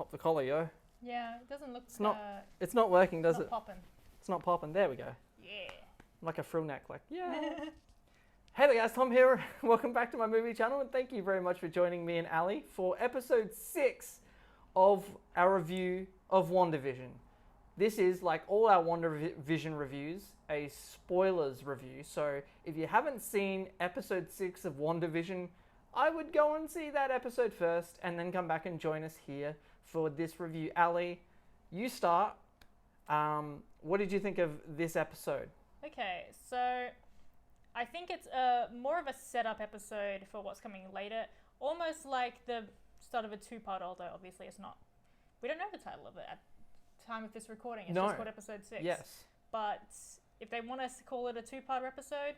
Pop the collar, yo. Yeah, it doesn't look. It's not working, does not it? popping. It's not popping. There we go. Yeah. Like a frill neck, like, yeah. Hey there guys, Tom here. Welcome back to my movie channel, and thank you very much for joining me and Ali for episode 6 of our review of WandaVision. This is, like all our WandaVision reviews, a spoilers review. So if you haven't seen episode 6 of WandaVision, I would go and see that episode first and then come back and join us here for this review. Ali, you start. What did you think of this episode? Okay, so I think it's more of a setup episode for what's coming later. Almost like the start of a two-part, although obviously it's not. We don't know the title of it at the time of this recording. It's just called episode 6. Yes. But if they want us to call it a two-part episode,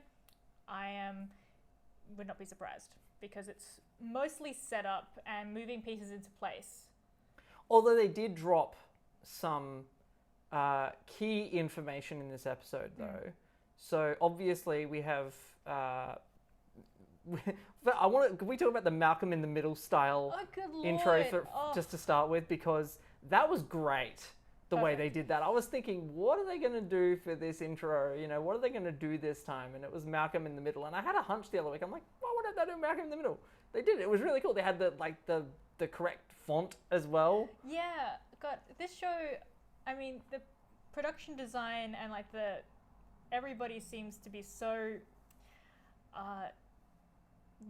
would not be surprised, because it's mostly set up and moving pieces into place. Although they did drop some key information in this episode, though. So obviously we have. Can we talk about the Malcolm in the Middle style intro just to start with, because that was great. The way they did that, I was thinking, what are they going to do for this intro? You know, what are they going to do this time? And it was Malcolm in the Middle, and I had a hunch the other week. I'm like, why wouldn't they do Malcolm in the Middle? They did it. It was really cool. They had the correct font as well. Yeah, God, this show. I mean, the production design and everybody seems to be so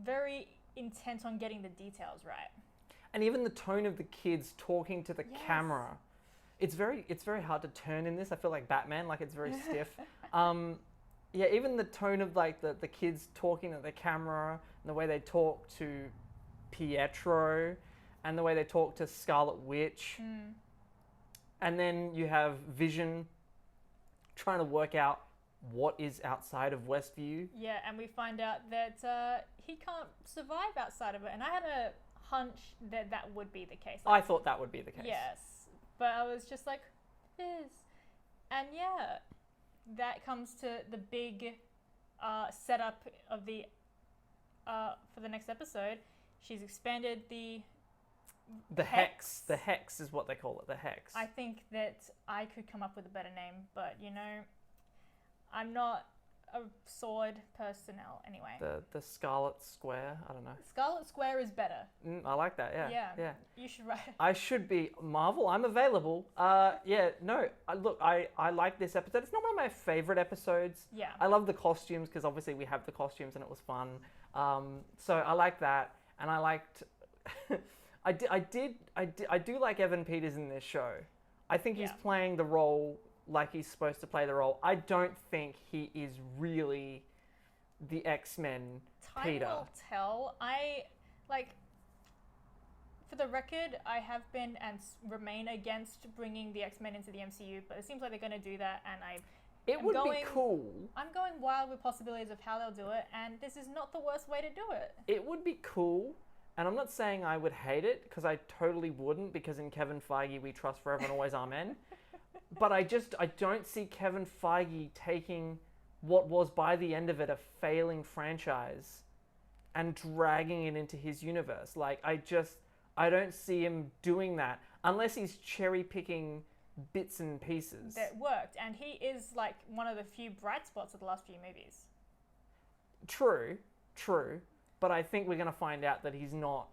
very intent on getting the details right. And even the tone of the kids talking to the camera. It's very hard to turn in this. I feel like Batman, like it's very stiff. Yeah, even the tone of the kids talking to the camera, and the way they talk to Pietro, and the way they talk to Scarlet Witch. And then you have Vision trying to work out what is outside of Westview. Yeah, and we find out that he can't survive outside of it. And I had a hunch that that would be the case. I thought that would be the case. Yes. But I was just like, this. And yeah, that comes to the big setup of the for the next episode. She's expanded the hex. The hex is what they call it, the hex. I think that I could come up with a better name, but I'm not a sword personnel anyway. The Scarlet Square, I don't know. Scarlet Square is better. I like that, yeah. You should write it. I should be. Marvel, I'm available. Look, I like this episode. It's not one of my favorite episodes. Yeah. I love the costumes, because obviously we have the costumes and it was fun. So I like that, and I liked... I do like Evan Peters in this show. I think he's playing the role like he's supposed to play the role. I don't think he is really the X-Men Peter. Time will tell. For the record, I have been and remain against bringing the X-Men into the MCU, but it seems like they're going to do that, and It would be cool. I'm going wild with possibilities of how they'll do it, and this is not the worst way to do it. It would be cool. And I'm not saying I would hate it, because I totally wouldn't, because in Kevin Feige we trust forever and always, amen. But I don't see Kevin Feige taking what was, by the end of it, a failing franchise and dragging it into his universe. I don't see him doing that, unless he's cherry picking bits and pieces. That worked, and he is one of the few bright spots of the last few movies. True. But I think we're going to find out that he's not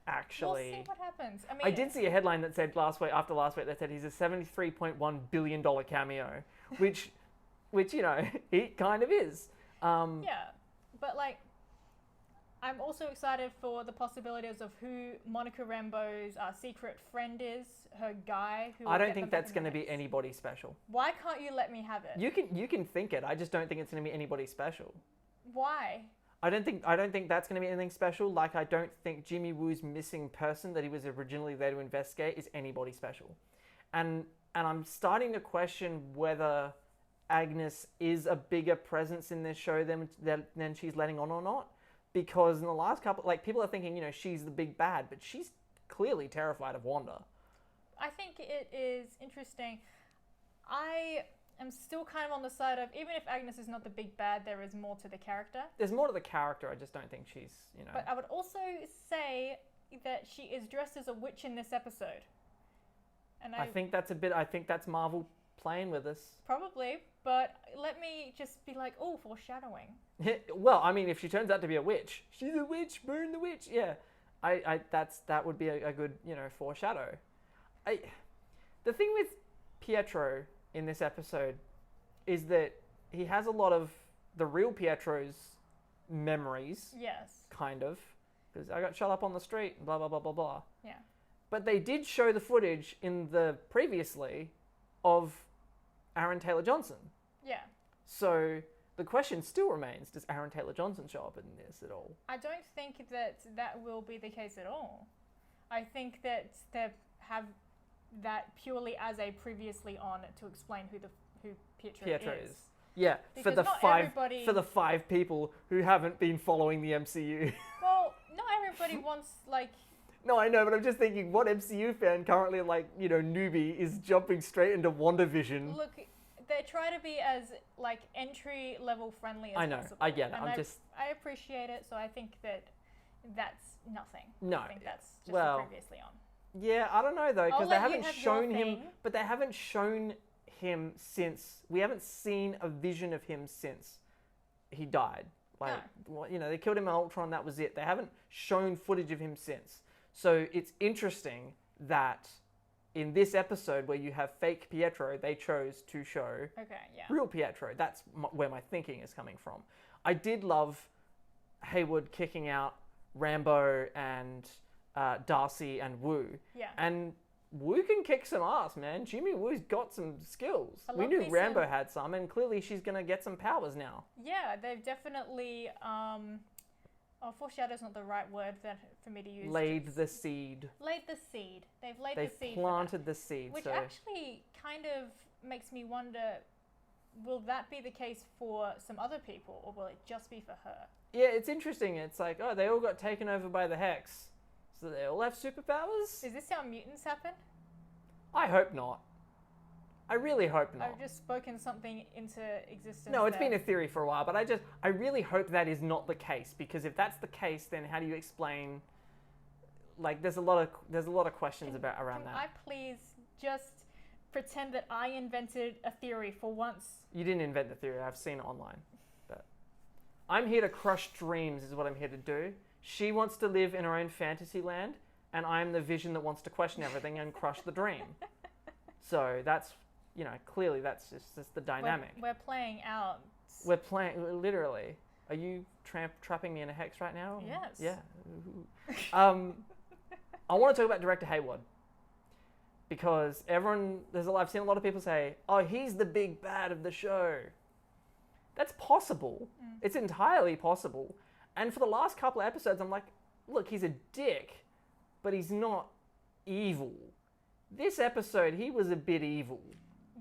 actually... We'll see what happens. I did see a headline that said after last week, that said he's a $73.1 billion cameo, which he kind of is. Yeah, but I'm also excited for the possibilities of who Monica Rambeau's secret friend is, her guy. I don't think that's going to be anybody special. Why can't you let me have it? You can think it. I just don't think it's going to be anybody special. Why? I don't think that's going to be anything special. I don't think Jimmy Woo's missing person that he was originally there to investigate is anybody special. And I'm starting to question whether Agnes is a bigger presence in this show than she's letting on or not. Because in the last couple, people are thinking, she's the big bad, but she's clearly terrified of Wanda. I think it is interesting. I'm still kind of on the side of, even if Agnes is not the big bad, there is more to the character. There's more to the character, I just don't think she's, But I would also say that she is dressed as a witch in this episode. And I think that's Marvel playing with us. probably, but let me just be like, oh, foreshadowing. Well, I mean, if she turns out to be a witch, she's a witch, burn the witch. Yeah, that would be a good, foreshadow. The thing with Pietro in this episode is that he has a lot of the real Pietro's memories, Yes. kind of, because I got shut up on the street, blah blah blah blah blah. Yeah. But they did show the footage in the previously of Aaron Taylor Johnson. Yeah. So the question still remains: does Aaron Taylor Johnson show up in this at all? I don't think that will be the case at all. I think that they have that purely as a previously on to explain who Pietro is. Yeah, Because for the not 5 people who haven't been following the MCU. Well, not everybody wants like. No, I know, but I'm just thinking, what MCU fan currently, newbie is jumping straight into WandaVision? Look, they try to be as like entry level friendly as I know, possible. I get it. And I appreciate it, so I think that's nothing. No, I think that's just well, previously on. Yeah, I don't know though, because they let you haven't have your shown him, thing. but they haven't shown him since. We haven't seen a vision of him since he died. They killed him in Ultron. That was it. They haven't shown footage of him since. So it's interesting that in this episode where you have fake Pietro, they chose to show real Pietro. That's where my thinking is coming from. I did love Hayward kicking out Rambo and Darcy and Wu. Yeah. And Wu can kick some ass, man. Jimmy Woo's got some skills. We knew Rambo had some, and clearly she's going to get some powers now. Yeah, they've definitely... foreshadow's not the right word for me to use. Laid the seed. Laid the seed. They've laid the seed. They've planted the seed. Which actually kind of makes me wonder, will that be the case for some other people, or will it just be for her? Yeah, it's interesting. It's like, they all got taken over by the Hex. So they all have superpowers? Is this how mutants happen? I hope not. I really hope not. I've just spoken something into existence. No, it's been a theory for a while, but I really hope that is not the case, because if that's the case, then how do you explain? There's a lot of questions around that. Can I please just pretend that I invented a theory for once? You didn't invent the theory. I've seen it online. But I'm here to crush dreams, is what I'm here to do. She wants to live in her own fantasy land, and I'm the vision that wants to question everything and crush the dream. So that's, clearly that's just the dynamic. We're playing out. We're playing, literally. Are you trapping me in a hex right now? Yes. Yeah. I want to talk about director Hayward. Because I've seen a lot of people say, oh, he's the big bad of the show. That's possible. It's entirely possible. And for the last couple of episodes, I'm like, look, he's a dick, but he's not evil. This episode, he was a bit evil.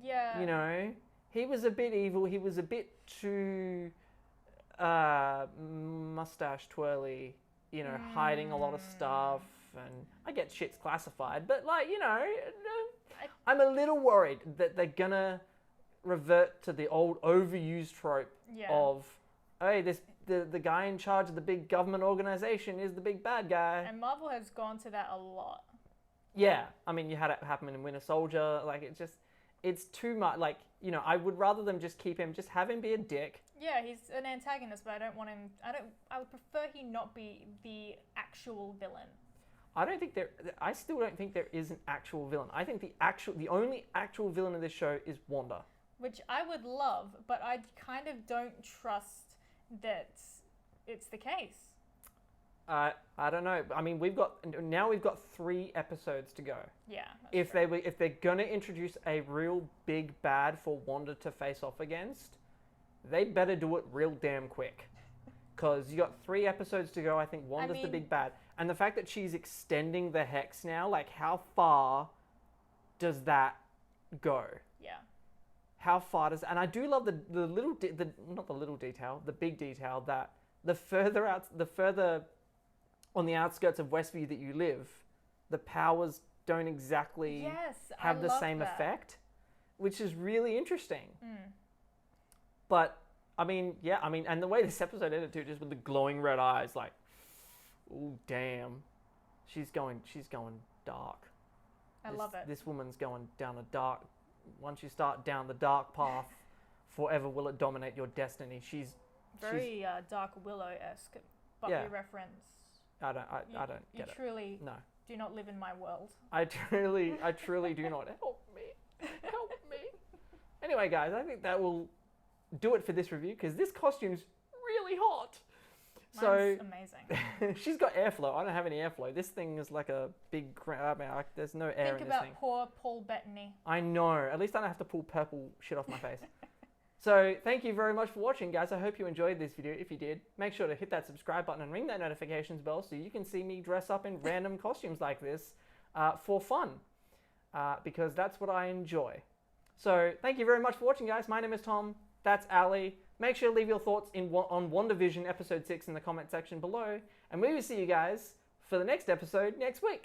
Yeah. He was a bit evil. He was a bit too mustache twirly, hiding a lot of stuff. And I get shit's classified, but I'm a little worried that they're gonna revert to the old overused trope of, hey, the guy in charge of the big government organization is the big bad guy. And Marvel has gone to that a lot. Yeah, I mean, you had it happen in Winter Soldier. It's too much. I would rather them just have him be a dick. Yeah, he's an antagonist, but I don't want him. I would prefer he not be the actual villain. I still don't think there is an actual villain. I think the only actual villain of this show is Wanda. Which I would love, but I kind of don't trust that it's the case. I don't know. I mean, we've got 3 episodes to go. Yeah. If they're gonna introduce a real big bad for Wanda to face off against, they better do it real damn quick. Because you got 3 episodes to go. I think Wanda's the big bad, and the fact that she's extending the hex now, how far does that go? Yeah. How far does? And I do love the big detail that the further on the outskirts of Westview that you live, the powers don't exactly have the same effect, which is really interesting. But and the way this episode ended too, just with the glowing red eyes, ooh, damn, she's going dark. I love it. This woman's going down a dark. Once you start down the dark path, forever will it dominate your destiny. She's Very Dark Willow-esque, but Yeah. we reference. I don't get You it. truly No, do not live in my world. I truly do not. Help me, help me. Anyway, guys, I think that will do it for this review because this costume's really hot. Mine's amazing. She's got airflow. I don't have any airflow. This thing is like a big. There's no air Think in this about thing. poor Paul Bettany. I know. At least I don't have to pull purple shit off my face. So thank you very much for watching, guys. I hope you enjoyed this video. If you did, make sure to hit that subscribe button and ring that notifications bell so you can see me dress up in random costumes like this for fun, because that's what I enjoy. So thank you very much for watching, guys. My name is Tom. That's Ali. Make sure to leave your thoughts on WandaVision episode 6 in the comment section below, and we will see you guys for the next episode next week.